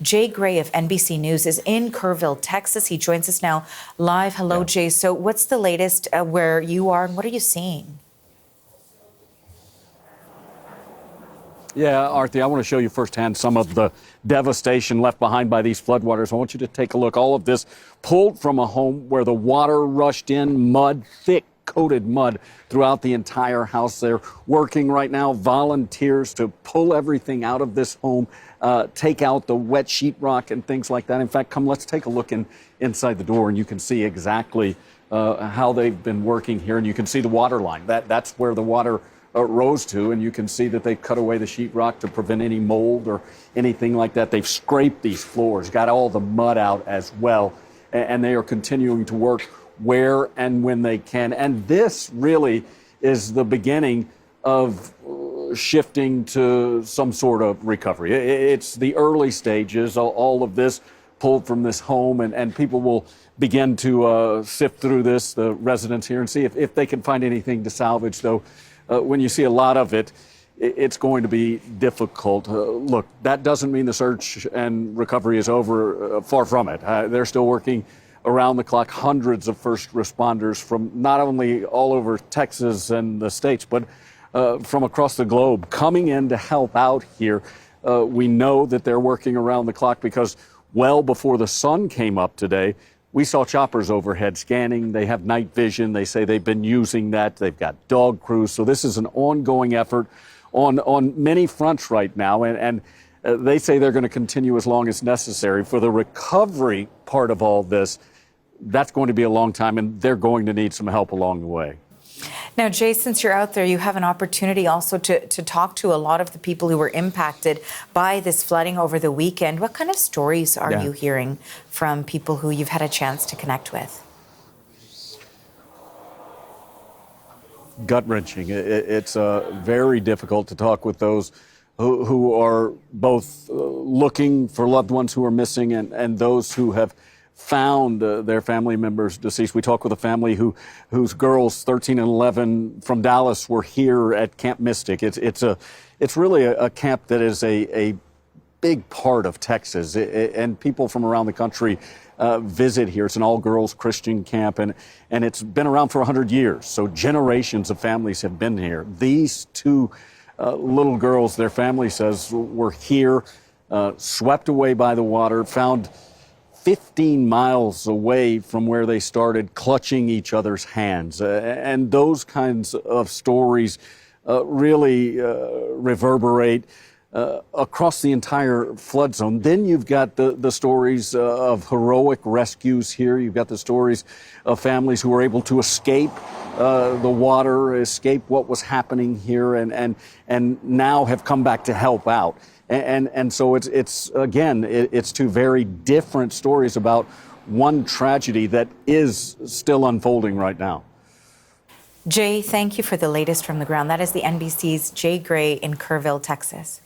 Jay Gray of NBC News is in Kerrville, Texas. He joins us now live. Hello, Jay. So what's the latest where you are and what are you seeing? Yeah, Arthi, I want to show you firsthand some of the devastation left behind by these floodwaters. I want you to take a look. All of this pulled from a home where the water rushed in, mud, thick coated mud throughout the entire house. They're working right now, volunteers to pull everything out of this home, take out the wet sheetrock and things like that. In fact, come, let's take a look inside the door and you can see exactly how they've been working here. And you can see the water line. That's where the water rose to, and you can see that they've cut away the sheetrock to prevent any mold or anything like that. They've scraped these floors, got all the mud out as well, and they are continuing to work where and when they can. And this really is the beginning of shifting to some sort of recovery. It's the early stages, all of this pulled from this home, and people will begin to sift through this, the residents here, and see if they can find anything to salvage, though. When you see a lot of it, it's going to be difficult. Look, that doesn't mean the search and recovery is over. Far from it. They're still working around the clock. Hundreds of first responders from not only all over Texas and the States, but from across the globe coming in to help out here. We know that they're working around the clock because well before the sun came up today, we saw choppers overhead scanning. They have night vision. They say they've been using that. They've got dog crews. So this is an ongoing effort on many fronts right now. And they say they're going to continue as long as necessary. For the recovery part of all this, that's going to be a long time, and they're going to need some help along the way. Now, Jay, since you're out there, you have an opportunity also to talk to a lot of the people who were impacted by this flooding over the weekend. What kind of stories are you hearing from people who you've had a chance to connect with? Gut-wrenching. It's very difficult to talk with those who are both looking for loved ones who are missing and those who have found their family members deceased. We talked with a family whose girls, 13 and 11, from Dallas were here at Camp Mystic. It's really a camp that is a big part of Texas, and people from around the country visit here. It's an all-girls Christian camp, and it's been around for 100 years. So generations of families have been here. These two little girls, their family says, were here, swept away by the water, found 15 miles away from where they started, clutching each other's hands. And those kinds of stories really reverberate across the entire flood zone. Then you've got the stories of heroic rescues here. You've got the stories of families who were able to escape the water, escape what was happening here, and now have come back to help out. And so it's again, it's two very different stories about one tragedy that is still unfolding right now. Jay, thank you for the latest from the ground. That is the NBC's Jay Gray in Kerrville, Texas.